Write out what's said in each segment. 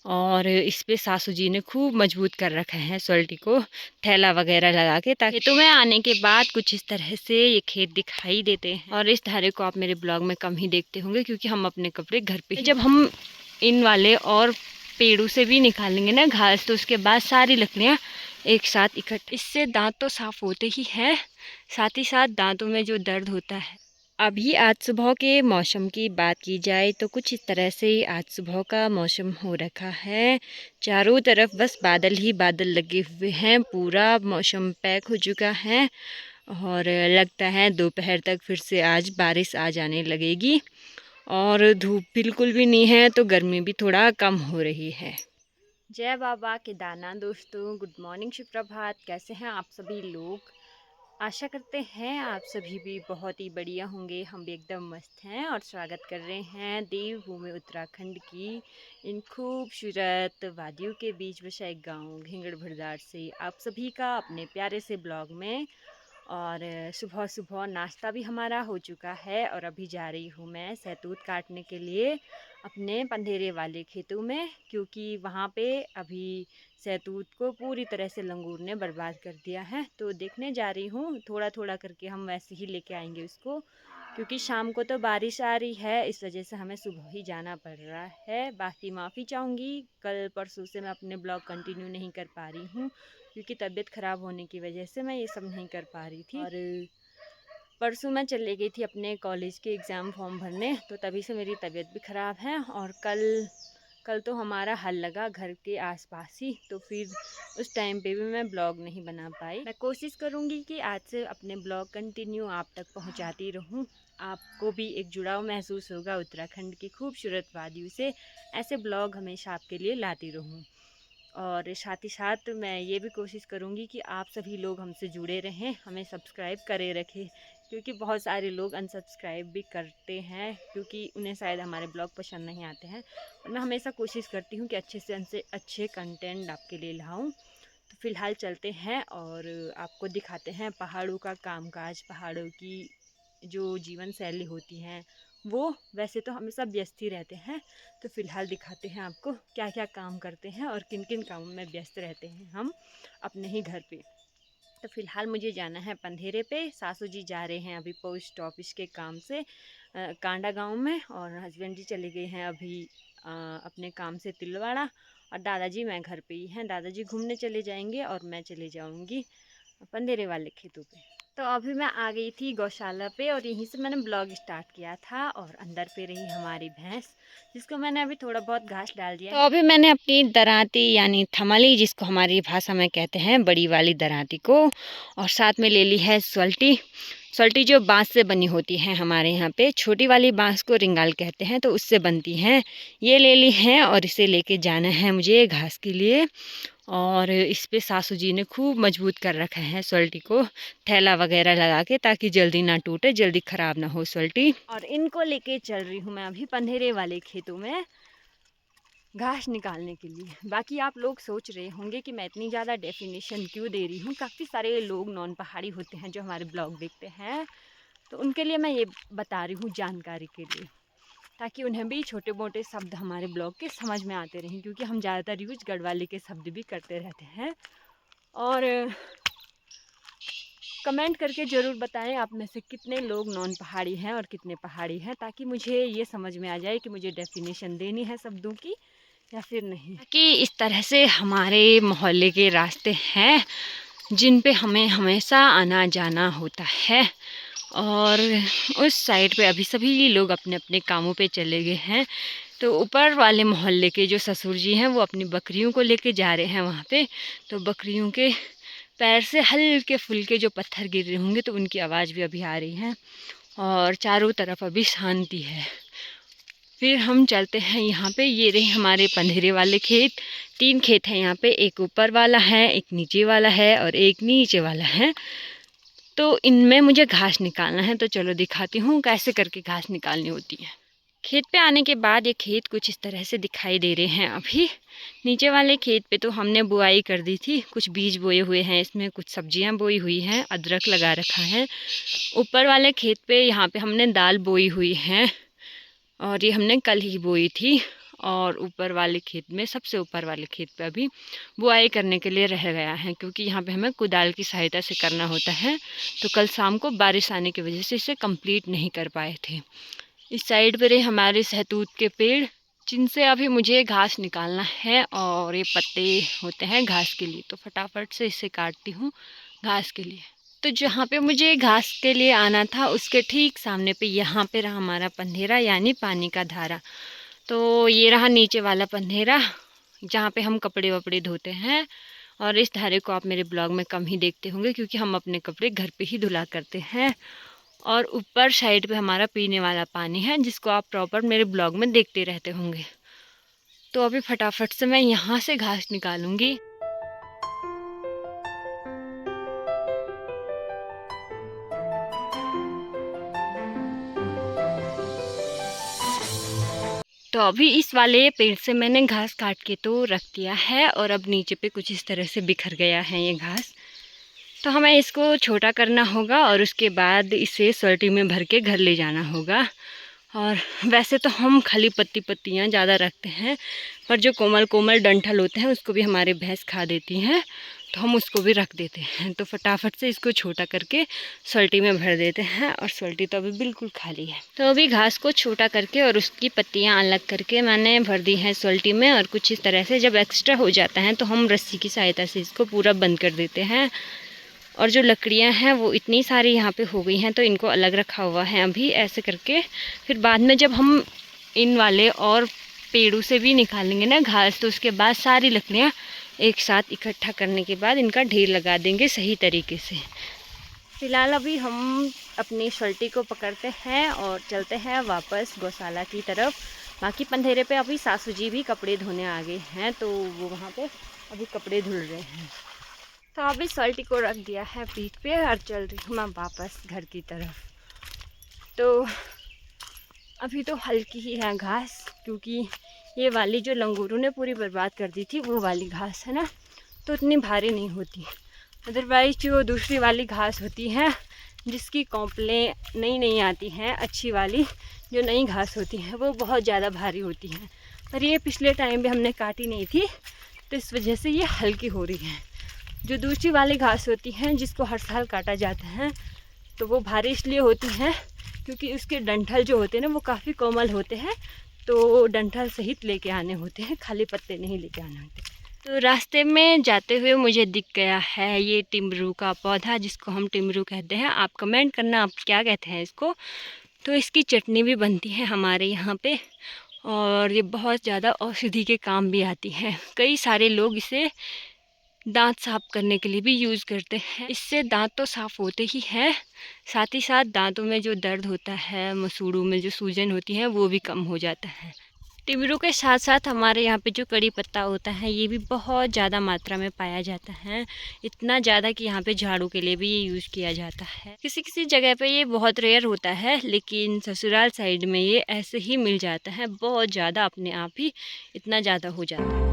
और इस पे सासू जी ने खूब मजबूत कर रखा है सोल्टी को, थैला वगैरह लगा के, ताकि खेतों में आने के बाद कुछ इस तरह से ये खेत दिखाई देते हैं। और इस धारे को आप मेरे ब्लॉग में कम ही देखते होंगे क्योंकि हम अपने कपड़े घर पे, जब हम इन वाले और पेड़ों से भी निकालेंगे ना घास, तो उसके बाद सारी लकड़ियाँ एक साथ इकट्ठे, इससे दांत तो साफ होते ही हैं, साथ ही साथ दांतों में जो दर्द होता है। अभी आज सुबह के मौसम की बात की जाए तो कुछ इस तरह से आज सुबह का मौसम हो रखा है। चारों तरफ बस बादल ही बादल लगे हुए हैं, पूरा मौसम पैक हो चुका है और लगता है दोपहर तक फिर से आज बारिश आ जाने लगेगी। और धूप बिल्कुल भी नहीं है तो गर्मी भी थोड़ा कम हो रही है। जय बाबा केदारनाथ दोस्तों, गुड मॉर्निंग, सुप्रभात। कैसे हैं आप सभी लोग? आशा करते हैं आप सभी भी बहुत ही बढ़िया होंगे। हम भी एकदम मस्त हैं और स्वागत कर रहे हैं देवभूमि उत्तराखंड की इन खूबसूरत वादियों के बीच बसा एक गाँव घिंगड़ भरदार से आप सभी का अपने प्यारे से ब्लॉग में। और सुबह सुबह नाश्ता भी हमारा हो चुका है और अभी जा रही हूँ मैं सहतूत काटने के लिए अपने पंधेरे वाले खेतों में, क्योंकि वहाँ पे अभी सहतूत को पूरी तरह से लंगूर ने बर्बाद कर दिया है। तो देखने जा रही हूँ, थोड़ा थोड़ा करके हम वैसे ही लेके आएंगे उसको, क्योंकि शाम को तो बारिश आ रही है, इस वजह से हमें सुबह ही जाना पड़ रहा है। बाकी माफ़ी चाहूँगी, कल परसों से मैं अपने ब्लॉग कंटिन्यू नहीं कर पा रही हूँ क्योंकि तबीयत ख़राब होने की वजह से मैं ये सब नहीं कर पा रही थी। और परसों मैं चली गई थी अपने कॉलेज के एग्ज़ाम फॉर्म भरने, तो तभी से मेरी तबीयत भी ख़राब है। और कल तो हमारा हल लगा घर के आसपास ही, तो फिर उस टाइम पे भी मैं ब्लॉग नहीं बना पाई। मैं कोशिश करूँगी कि आज से अपने ब्लॉग कंटिन्यू आप तक पहुँचाती रहूँ, आपको भी एक जुड़ाव महसूस होगा उत्तराखंड की खूबसूरत वादियों से। ऐसे ब्लॉग हमेशा आपके लिए लाती रहूँ। और साथ ही साथ मैं ये भी कोशिश करूँगी कि आप सभी लोग हमसे जुड़े रहें, हमें सब्सक्राइब करे रखें, क्योंकि बहुत सारे लोग अनसब्सक्राइब भी करते हैं क्योंकि उन्हें शायद हमारे ब्लॉग पसंद नहीं आते हैं। और मैं हमेशा कोशिश करती हूँ कि अच्छे से अच्छे कंटेंट आपके लिए लाऊँ। तो फ़िलहाल चलते हैं और आपको दिखाते हैं पहाड़ों का कामकाज, पहाड़ों की जो जीवन शैली होती हैं वो वैसे तो हमेशा व्यस्त ही रहते हैं। तो फ़िलहाल दिखाते हैं आपको क्या क्या काम करते हैं और किन किन कामों में व्यस्त रहते हैं हम अपने ही घर पे। तो फ़िलहाल मुझे जाना है पंधेरे पे, सासू जी जा रहे हैं अभी पोस्ट ऑफिस के काम से कांडा गांव में, और हस्बैंड जी चले गए हैं अभी अपने काम से तिलवाड़ा। और दादाजी मैं घर पे ही हैं, दादाजी घूमने चले जाएंगे और मैं चले जाऊंगी पंधेरे वाले खेतों पे। तो अभी मैं आ गई थी गौशाला पे और यहीं से मैंने ब्लॉग स्टार्ट किया था। और अंदर पे रही हमारी भैंस, जिसको मैंने अभी थोड़ा बहुत घास डाल दिया। तो अभी मैंने अपनी दराती यानी थमली, जिसको हमारी भाषा में कहते हैं बड़ी वाली दराती को, और साथ में ले ली है सोल्टी। सोल्टी जो बांस से बनी होती है, हमारे यहाँ पे छोटी वाली बांस को रिंगाल कहते हैं, तो उससे बनती हैं, ये ले ली हैं। और इसे लेके जाना है मुझे घास के लिए। और इस पे सासू जी ने खूब मजबूत कर रखा है सोल्टी को, थैला वगैरह लगा के, ताकि जल्दी ना टूटे, जल्दी ख़राब ना हो सोल्टी। और इनको लेके चल रही हूँ मैं अभी पंधेरे वाले खेतों में घास निकालने के लिए। बाकी आप लोग सोच रहे होंगे कि मैं इतनी ज़्यादा डेफिनेशन क्यों दे रही हूँ। काफ़ी सारे लोग नॉन पहाड़ी होते हैं जो हमारे ब्लॉग देखते हैं, तो उनके लिए मैं ये बता रही हूँ जानकारी के लिए, ताकि उन्हें भी छोटे मोटे शब्द हमारे ब्लॉग के समझ में आते रहें, क्योंकि हम ज़्यादातर यूज गढ़वाली के शब्द भी करते रहते हैं। और कमेंट करके ज़रूर बताएं आप में से कितने लोग नॉन पहाड़ी हैं और कितने पहाड़ी हैं, ताकि मुझे ये समझ में आ जाए कि मुझे डेफिनेशन देनी है शब्दों की या फिर नहीं। कि इस तरह से हमारे मोहल्ले के रास्ते हैं जिन पे हमें हमेशा आना जाना होता है। और उस साइड पे अभी सभी लोग अपने अपने कामों पे चले गए हैं। तो ऊपर वाले मोहल्ले के जो ससुर जी हैं वो अपनी बकरियों को लेके जा रहे हैं वहाँ पे। तो बकरियों के पैर से हल्के फुल्के जो पत्थर गिर रहे होंगे, तो उनकी आवाज़ भी अभी आ रही है। और चारों तरफ अभी शांति है। फिर हम चलते हैं यहाँ पे, ये रहे हमारे पंधेरे वाले खेत। 3 खेत हैं यहाँ पे, एक ऊपर वाला है, एक नीचे वाला है और एक नीचे वाला है। तो इनमें मुझे घास निकालना है, तो चलो दिखाती हूँ कैसे करके घास निकालनी होती है। खेत पे आने के बाद ये खेत कुछ इस तरह से दिखाई दे रहे हैं। अभी नीचे वाले खेत पे तो हमने बुआई कर दी थी, कुछ बीज बोए हुए हैं इसमें, कुछ सब्जियां बोई हुई हैं, अदरक लगा रखा है। ऊपर वाले खेत पे यहाँ पे हमने दाल बोई हुई है और ये हमने कल ही बोई थी। और ऊपर वाले खेत में, सबसे ऊपर वाले खेत पे अभी बुआई करने के लिए रह गया है, क्योंकि यहाँ पे हमें कुदाल की सहायता से करना होता है। तो कल शाम को बारिश आने की वजह से इसे कंप्लीट नहीं कर पाए थे। इस साइड पर हमारे सहतूत के पेड़, जिनसे अभी मुझे घास निकालना है, और ये पत्ते होते हैं घास के लिए, तो फटाफट से इसे काटती हूँ घास के लिए। तो जहाँ पे मुझे घास के लिए आना था उसके ठीक सामने पे यहाँ पे रहा हमारा पंधेरा, यानी पानी का धारा। तो ये रहा नीचे वाला पंधेरा, जहाँ पे हम कपड़े वपड़े धोते हैं। और इस धारे को आप मेरे ब्लॉग में कम ही देखते होंगे, क्योंकि हम अपने कपड़े घर पे ही धुला करते हैं। और ऊपर साइड पे हमारा पीने वाला पानी है, जिसको आप प्रॉपर मेरे ब्लॉग में देखते रहते होंगे। तो अभी फटाफट से मैं यहाँ से घास निकालूंगी। तो अभी इस वाले पेड़ से मैंने घास काट के तो रख दिया है, और अब नीचे पे कुछ इस तरह से बिखर गया है ये घास। तो हमें इसको छोटा करना होगा और उसके बाद इसे सर्टी में भर के घर ले जाना होगा। और वैसे तो हम खाली पत्तियाँ ज़्यादा रखते हैं, पर जो कोमल कोमल डंठल होते हैं उसको भी हमारे भैंस खा देती हैं, तो हम उसको भी रख देते हैं। तो फटाफट से इसको छोटा करके सल्टी में भर देते हैं, और सल्टी तो अभी बिल्कुल खाली है। तो अभी घास को छोटा करके और उसकी पत्तियाँ अलग करके मैंने भर दी हैं सल्टी में। और कुछ इस तरह से जब एक्स्ट्रा हो जाता है तो हम रस्सी की सहायता से इसको पूरा बंद कर देते हैं। और जो लकड़ियां हैं वो इतनी सारी यहाँ पे हो गई हैं, तो इनको अलग रखा हुआ है अभी ऐसे करके। फिर बाद में जब हम इन वाले और पेड़ों से भी निकालेंगे ना घास, तो उसके बाद सारी लकड़ियाँ एक साथ इकट्ठा करने के बाद इनका ढेर लगा देंगे सही तरीके से। फ़िलहाल अभी हम अपनी सल्टी को पकड़ते हैं और चलते हैं वापस गौशाला की तरफ। बाकी पंधेरे पे अभी सासू जी भी कपड़े धोने आ गए हैं, तो वो वहाँ पे अभी कपड़े धुल रहे हैं। तो अभी सल्टी को रख दिया है पीठ पे और चल रही हूँ मैं वापस घर की तरफ। तो अभी तो हल्की ही है घास, क्योंकि ये वाली जो लंगूरों ने पूरी बर्बाद कर दी थी वो वाली घास है ना, तो इतनी भारी नहीं होती। अदरवाइज जो दूसरी वाली घास होती है, जिसकी कॉम्प्लें नई आती हैं, अच्छी वाली जो नई घास होती है, वो बहुत ज़्यादा भारी होती हैं। पर ये पिछले टाइम में हमने काटी नहीं थी, तो इस वजह से ये हल्की हो रही है। जो दूसरी वाली घास होती हैं, जिसको हर साल काटा जाता है, तो वो भारी इसलिए होती हैं क्योंकि उसके डंठल जो होते हैं ना वो काफ़ी कोमल होते हैं, तो डंठल सहित लेके आने होते हैं, खाली पत्ते नहीं लेके आने होते। तो रास्ते में जाते हुए मुझे दिख गया है ये टिमरू का पौधा, जिसको हम टिमरू कहते हैं। आप कमेंट करना आप क्या कहते हैं इसको। तो इसकी चटनी भी बनती है हमारे यहाँ पे, और ये बहुत ज़्यादा औषधि के काम भी आती है। कई सारे लोग इसे दांत साफ करने के लिए भी यूज़ करते हैं। इससे दांत तो साफ़ होते ही हैं, साथ ही साथ दांतों में जो दर्द होता है, मसूड़ों में जो सूजन होती है, वो भी कम हो जाता है। टिमरू के साथ साथ हमारे यहाँ पे जो कड़ी पत्ता होता है, ये भी बहुत ज़्यादा मात्रा में पाया जाता है। इतना ज़्यादा कि यहाँ पे झाड़ू के लिए भी ये यूज़ किया जाता है। किसी किसी जगह पे ये बहुत रेयर होता है, लेकिन ससुराल साइड में ये ऐसे ही मिल जाता है, बहुत ज़्यादा, अपने आप ही इतना ज़्यादा हो जाता है।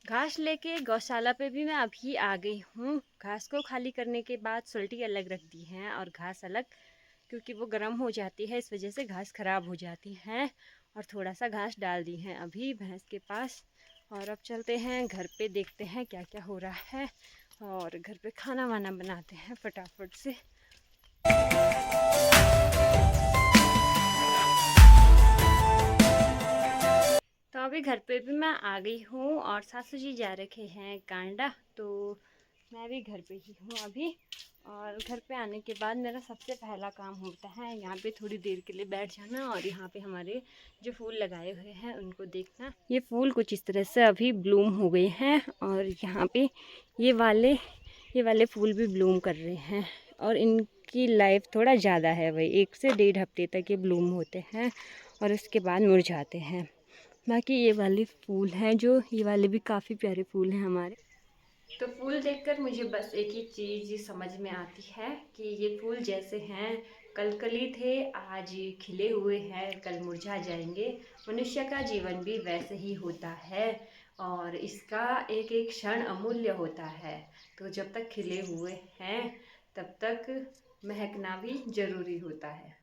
घास लेके गौशाला पे भी मैं अभी आ गई हूँ। घास को खाली करने के बाद सल्टी अलग रख दी है और घास अलग, क्योंकि वो गर्म हो जाती है, इस वजह से घास ख़राब हो जाती है। और थोड़ा सा घास डाल दी है अभी भैंस के पास। और अब चलते हैं घर पे, देखते हैं क्या क्या हो रहा है, और घर पे खाना वाना बनाते हैं फटाफट से। तो अभी घर पे भी मैं आ गई हूँ, और सासू जी जा रखे हैं कांडा, तो मैं भी घर पे ही हूँ अभी। और घर पे आने के बाद मेरा सबसे पहला काम होता है यहाँ पे थोड़ी देर के लिए बैठ जाना और यहाँ पे हमारे जो फूल लगाए हुए हैं उनको देखना। ये फूल कुछ इस तरह से अभी ब्लूम हो गए हैं और यहाँ पे ये वाले फूल भी ब्लूम कर रहे हैं और इनकी लाइफ थोड़ा ज़्यादा है, वही 1 से 1.5 हफ्ते तक ये ब्लूम होते हैं और उसके बाद मुरझाते हैं। बाकी ये वाले फूल हैं जो ये वाले भी काफ़ी प्यारे फूल हैं हमारे। तो फूल देखकर मुझे बस एक ही चीज़ समझ में आती है कि ये फूल जैसे हैं, कल कली थे, आज खिले हुए हैं, कल मुरझा जाएंगे। मनुष्य का जीवन भी वैसे ही होता है और इसका एक एक क्षण अमूल्य होता है। तो जब तक खिले हुए हैं तब तक महकना भी ज़रूरी होता है।